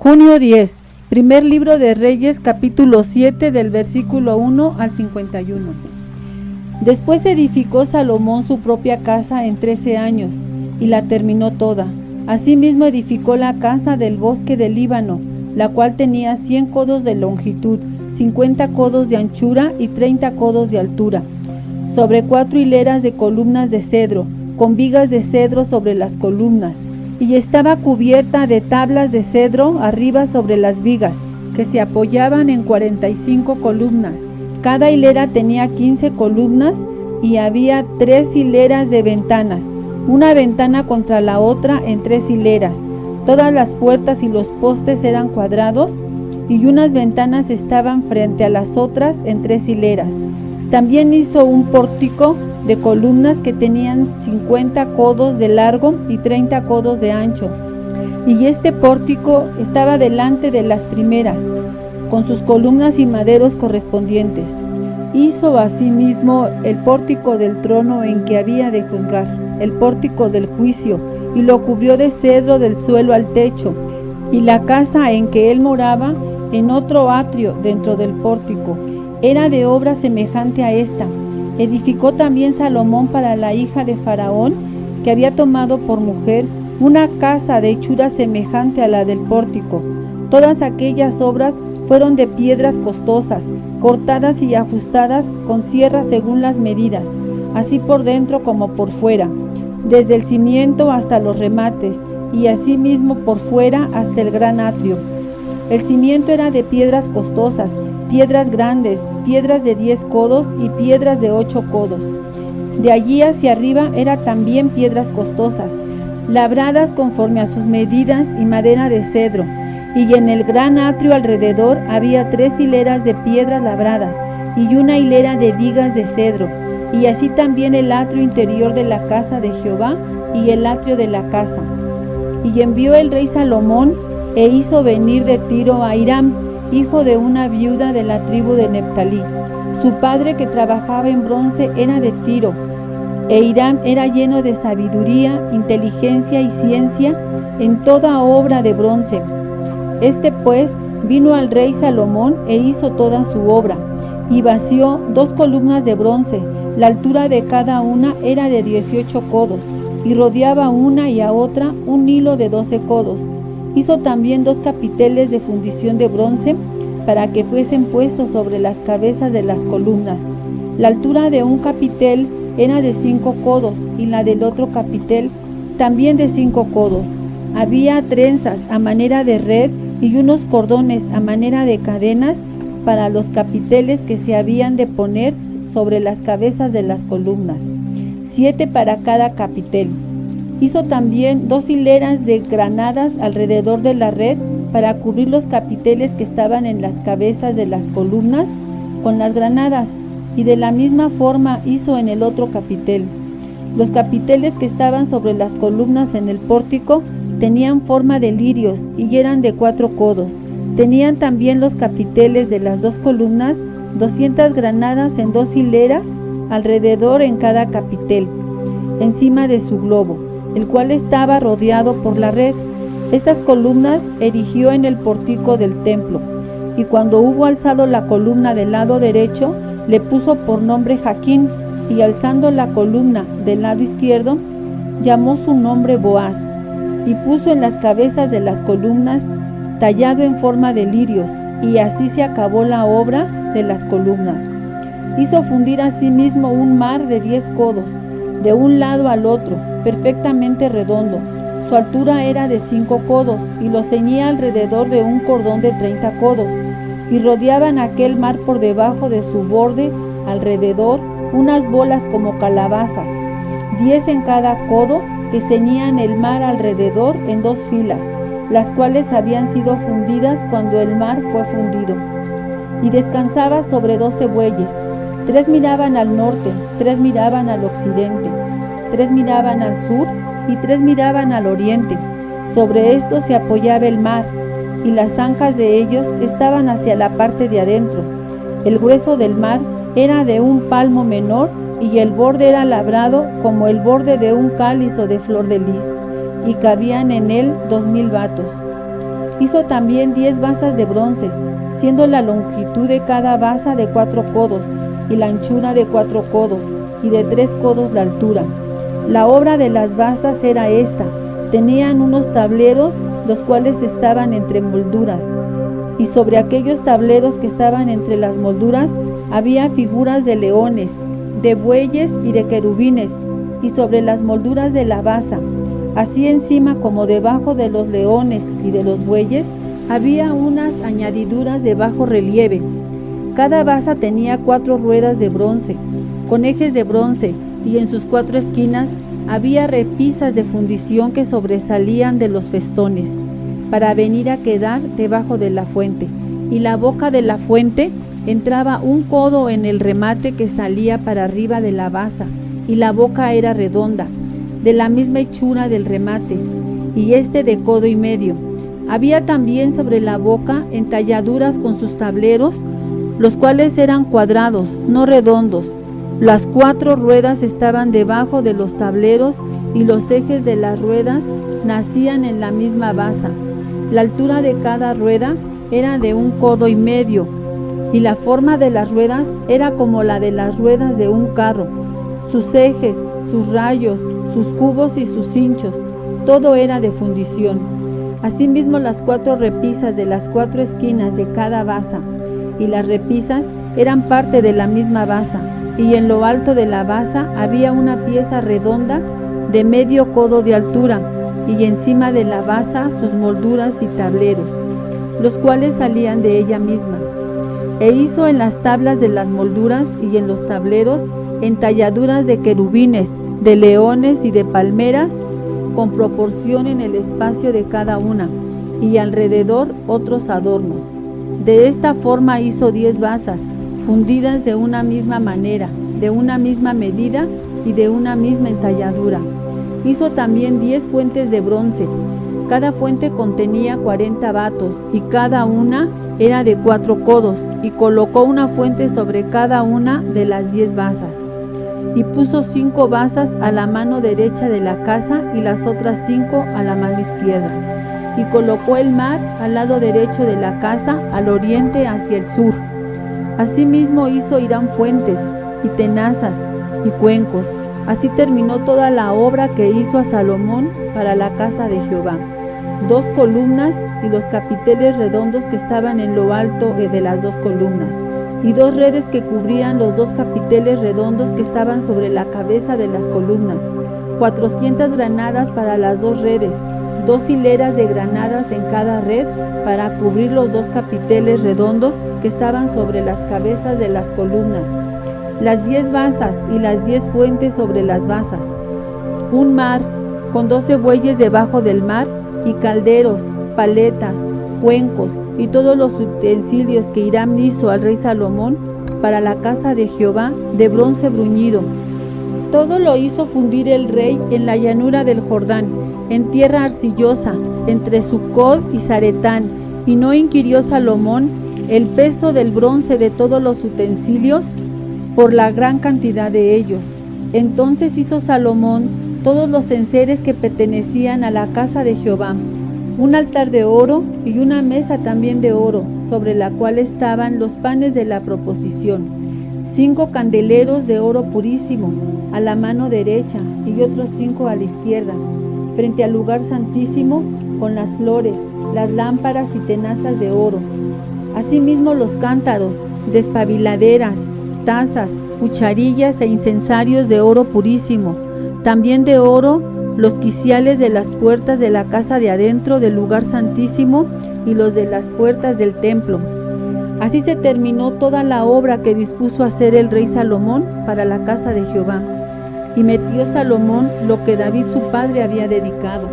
Junio 10. Primer libro de Reyes, capítulo 7, del versículo 1 al 51. Después edificó Salomón su propia casa en 13 años, y la terminó toda. Asimismo edificó la casa del bosque del Líbano, la cual tenía 100 codos de longitud, 50 codos de anchura y 30 codos de altura, sobre 4 hileras de columnas de cedro, con vigas de cedro sobre las columnas, y estaba cubierta de tablas de cedro arriba sobre las vigas, que se apoyaban en 45 columnas. Cada hilera tenía 15 columnas, y había 3 hileras de ventanas, una ventana contra la otra en 3 hileras. Todas las puertas y los postes eran cuadrados, y unas ventanas estaban frente a las otras en 3 hileras. También hizo un pórtico de columnas que tenían 50 codos de largo y 30 codos de ancho, y este pórtico estaba delante de las primeras, con sus columnas y maderos correspondientes. Hizo asimismo el pórtico del trono en que había de juzgar, el pórtico del juicio, y lo cubrió de cedro del suelo al techo, y la casa en que él moraba en otro atrio dentro del pórtico era de obra semejante a esta. Edificó también Salomón para la hija de Faraón, que había tomado por mujer, una casa de hechura semejante a la del pórtico. Todas aquellas obras fueron de piedras costosas, cortadas y ajustadas con sierra según las medidas, así por dentro como por fuera, desde el cimiento hasta los remates, y asimismo por fuera hasta el gran atrio. El cimiento era de piedras costosas, piedras grandes, piedras de 10 codos y piedras de 8 codos. De allí hacia arriba era también piedras costosas, labradas conforme a sus medidas y madera de cedro. Y en el gran atrio alrededor había 3 hileras de piedras labradas y una hilera de vigas de cedro, y así también el atrio interior de la casa de Jehová y el atrio de la casa. Y envió el rey Salomón e hizo venir de Tiro a Hiram, hijo de una viuda de la tribu de Neftalí. Su padre, que trabajaba en bronce, era de Tiro, e Hiram era lleno de sabiduría, inteligencia y ciencia en toda obra de bronce. Este pues vino al rey Salomón e hizo toda su obra, y vació 2 columnas de bronce. La altura de cada una era de 18 codos, y rodeaba una y a otra un hilo de 12 codos. Hizo también 2 capiteles de fundición de bronce para que fuesen puestos sobre las cabezas de las columnas. La altura de un capitel era de 5 codos y la del otro capitel también de 5 codos. Había trenzas a manera de red y unos cordones a manera de cadenas para los capiteles que se habían de poner sobre las cabezas de las columnas, 7 para cada capitel. Hizo también 2 hileras de granadas alrededor de la red para cubrir los capiteles que estaban en las cabezas de las columnas con las granadas, y de la misma forma hizo en el otro capitel. Los capiteles que estaban sobre las columnas en el pórtico tenían forma de lirios y eran de 4 codos. Tenían también los capiteles de las 2 columnas 200 granadas en 2 hileras alrededor en cada capitel, encima de su globo, el cual estaba rodeado por la red. Estas columnas erigió en el pórtico del templo, y cuando hubo alzado la columna del lado derecho, le puso por nombre Jaquín, y alzando la columna del lado izquierdo, llamó su nombre Boaz, y puso en las cabezas de las columnas tallado en forma de lirios, y así se acabó la obra de las columnas. Hizo fundir asimismo un mar de 10 codos, de un lado al otro, perfectamente redondo. Su altura era de 5 codos, y lo ceñía alrededor de un cordón de 30 codos, y rodeaban aquel mar por debajo de su borde alrededor unas bolas como calabazas, 10 en cada codo, que ceñían el mar alrededor en 2 filas, las cuales habían sido fundidas cuando el mar fue fundido. Y descansaba sobre 12 bueyes, 3 miraban al norte, 3 miraban al occidente, 3 miraban al sur y 3 miraban al oriente. Sobre esto se apoyaba el mar, y las ancas de ellos estaban hacia la parte de adentro. El grueso del mar era de un palmo menor, y el borde era labrado como el borde de un cáliz o de flor de lis, y cabían en él 2000 batos. Hizo también 10 basas de bronce, siendo la longitud de cada basa de 4 codos, y la anchura de 4 codos, y de 3 codos la altura. La obra de las basas era esta: tenían unos tableros, los cuales estaban entre molduras, y sobre aquellos tableros que estaban entre las molduras había figuras de leones, de bueyes y de querubines, y sobre las molduras de la basa, así encima como debajo de los leones y de los bueyes, había unas añadiduras de bajo relieve. Cada basa tenía 4 ruedas de bronce, con ejes de bronce, y en sus 4 esquinas había repisas de fundición que sobresalían de los festones, para venir a quedar debajo de la fuente. Y la boca de la fuente entraba 1 codo en el remate que salía para arriba de la basa, y la boca era redonda, de la misma hechura del remate, y de codo y medio. Había también sobre la boca entalladuras con sus tableros, los cuales eran cuadrados, no redondos. Las 4 ruedas estaban debajo de los tableros, y los ejes de las ruedas nacían en la misma basa. La altura de cada rueda era de 1 codo y medio, y la forma de las ruedas era como la de las ruedas de un carro. Sus ejes, sus rayos, sus cubos y sus hinchos, todo era de fundición. Asimismo las 4 repisas de las 4 esquinas de cada basa, y las repisas eran parte de la misma basa, y en lo alto de la basa había una pieza redonda de medio codo de altura, y encima de la basa sus molduras y tableros, los cuales salían de ella misma. E hizo en las tablas de las molduras y en los tableros entalladuras de querubines, de leones y de palmeras, con proporción en el espacio de cada una, y alrededor otros adornos. De esta forma hizo 10 basas, fundidas de una misma manera, de una misma medida y de una misma entalladura. Hizo también 10 fuentes de bronce. Cada fuente contenía 40 batos, y cada una era de 4 codos, y colocó una fuente sobre cada una de las 10 basas. Y puso 5 basas a la mano derecha de la casa, y las otras 5 a la mano izquierda. Y colocó el mar al lado derecho de la casa, al oriente hacia el sur. Asimismo hizo Hiram fuentes, y tenazas, y cuencos. Así terminó toda la obra que hizo a Salomón para la casa de Jehová: 2 columnas y los capiteles redondos que estaban en lo alto de las 2 columnas, y 2 redes que cubrían los 2 capiteles redondos que estaban sobre la cabeza de las columnas, 400 granadas para las 2 redes, 2 hileras de granadas en cada red para cubrir los 2 capiteles redondos que estaban sobre las cabezas de las columnas, las 10 basas y las 10 fuentes sobre las basas, un mar con 12 bueyes debajo del mar, y calderos, paletas, cuencos y todos los utensilios que Hiram hizo al rey Salomón para la casa de Jehová de bronce bruñido. Todo lo hizo fundir el rey en la llanura del Jordán, en tierra arcillosa, entre Sucot y Zaretán, y no inquirió Salomón el peso del bronce de todos los utensilios por la gran cantidad de ellos. Entonces hizo Salomón todos los enseres que pertenecían a la casa de Jehová, un altar de oro y una mesa también de oro, sobre la cual estaban los panes de la proposición, 5 candeleros de oro purísimo a la mano derecha y otros 5 a la izquierda, frente al lugar santísimo, con las flores, las lámparas y tenazas de oro. Asimismo los cántaros, despabiladeras, tazas, cucharillas e incensarios de oro purísimo, también de oro los quiciales de las puertas de la casa de adentro del lugar santísimo y los de las puertas del templo. Así se terminó toda la obra que dispuso hacer el rey Salomón para la casa de Jehová. Y metió Salomón lo que David su padre había dedicado,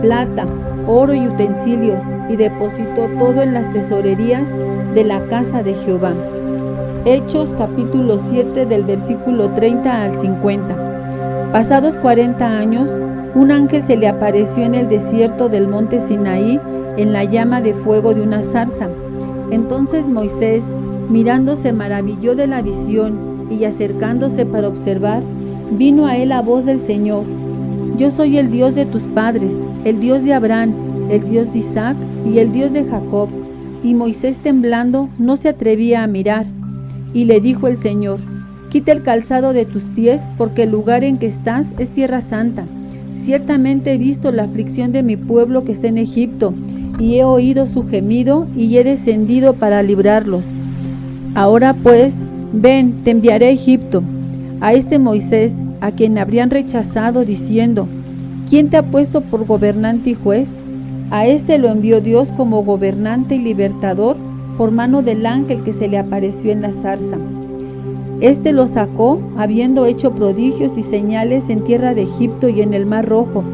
plata, oro y utensilios, y depositó todo en las tesorerías de la casa de Jehová. Hechos capítulo 7 del versículo 30 al 50. Pasados 40 años, un ángel se le apareció en el desierto del monte Sinaí en la llama de fuego de una zarza. Entonces Moisés, mirando, se maravilló de la visión, y acercándose para observar, vino a él la voz del Señor: Yo soy el Dios de tus padres, el Dios de Abraham, el Dios de Isaac y el Dios de Jacob. Y Moisés, temblando, no se atrevía a mirar. Y le dijo el Señor: Quita el calzado de tus pies, porque el lugar en que estás es tierra santa. Ciertamente he visto la aflicción de mi pueblo que está en Egipto, y he oído su gemido, y he descendido para librarlos. Ahora pues, ven, te enviaré a Egipto. A este Moisés, a quien habrían rechazado, diciendo: ¿Quién te ha puesto por gobernante y juez? A este lo envió Dios como gobernante y libertador por mano del ángel que se le apareció en la zarza. Este lo sacó, habiendo hecho prodigios y señales en tierra de Egipto y en el Mar Rojo,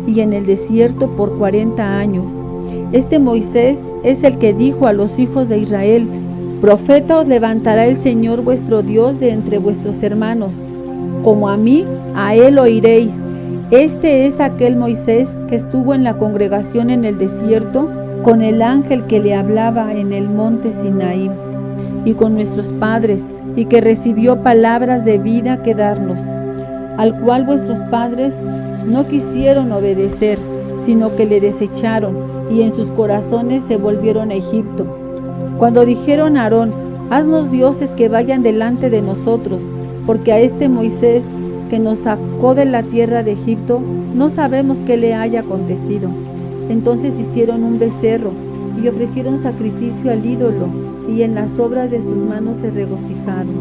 y en el desierto por 40 años. Este Moisés es el que dijo a los hijos de Israel: Profeta os levantará el Señor vuestro Dios de entre vuestros hermanos. Como a mí, a él oiréis. Este es aquel Moisés que estuvo en la congregación en el desierto, con el ángel que le hablaba en el monte Sinaí, y con nuestros padres, y que recibió palabras de vida que darnos, al cual vuestros padres no quisieron obedecer, sino que le desecharon, y en sus corazones se volvieron a Egipto. Cuando dijeron a Aarón: Haznos dioses que vayan delante de nosotros, porque a este Moisés que nos sacó de la tierra de Egipto, no sabemos qué le haya acontecido. Entonces hicieron un becerro, y ofrecieron sacrificio al ídolo, y en las obras de sus manos se regocijaron.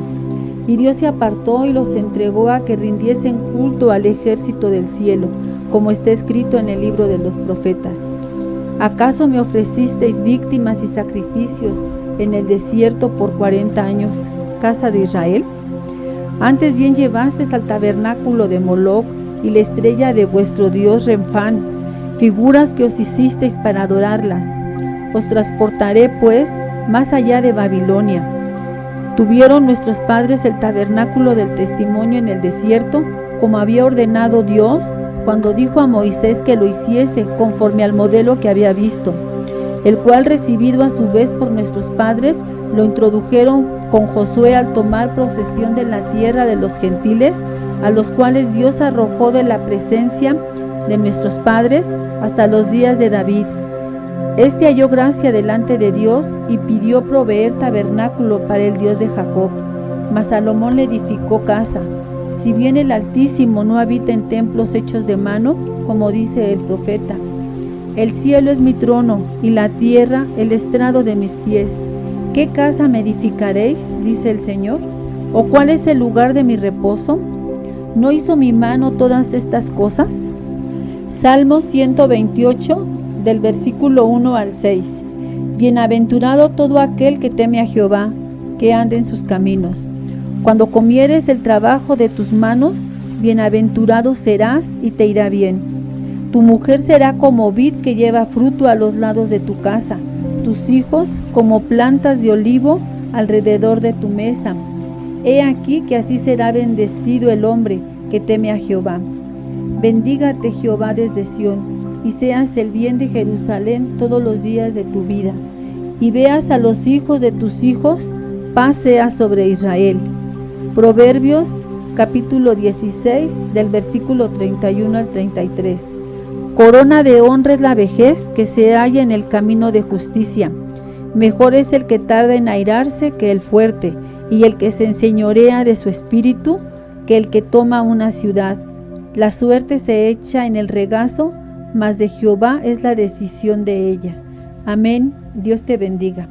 Y Dios se apartó y los entregó a que rindiesen culto al ejército del cielo, como está escrito en el libro de los profetas. ¿Acaso me ofrecisteis víctimas y sacrificios en el desierto por 40 años, casa de Israel? Antes bien llevasteis al tabernáculo de Moloc y la estrella de vuestro dios Renfán, figuras que os hicisteis para adorarlas. Os transportaré, pues, más allá de Babilonia. Tuvieron nuestros padres el tabernáculo del testimonio en el desierto, como había ordenado Dios, cuando dijo a Moisés que lo hiciese conforme al modelo que había visto, el cual, recibido a su vez por nuestros padres, lo introdujeron con Josué al tomar posesión de la tierra de los gentiles, a los cuales Dios arrojó de la presencia de nuestros padres hasta los días de David. Este halló gracia delante de Dios y pidió proveer tabernáculo para el Dios de Jacob. Mas Salomón le edificó casa. Si bien el Altísimo no habita en templos hechos de mano, como dice el profeta: El cielo es mi trono y la tierra el estrado de mis pies. ¿Qué casa me edificaréis? Dice el Señor. ¿O cuál es el lugar de mi reposo? ¿No hizo mi mano todas estas cosas? Salmo 128, del versículo 1 al 6. Bienaventurado todo aquel que teme a Jehová, que ande en sus caminos. Cuando comieres el trabajo de tus manos, bienaventurado serás y te irá bien. Tu mujer será como vid que lleva fruto a los lados de tu casa, tus hijos como plantas de olivo alrededor de tu mesa. He aquí que así será bendecido el hombre que teme a Jehová. Bendígate Jehová desde Sión, y seas el bien de Jerusalén todos los días de tu vida. Y veas a los hijos de tus hijos, paz sea sobre Israel. Proverbios capítulo 16, del versículo 31 al 33. Corona de honra es la vejez que se halla en el camino de justicia. Mejor es el que tarda en airarse que el fuerte, y el que se enseñorea de su espíritu que el que toma una ciudad. La suerte se echa en el regazo, mas de Jehová es la decisión de ella. Amén. Dios te bendiga.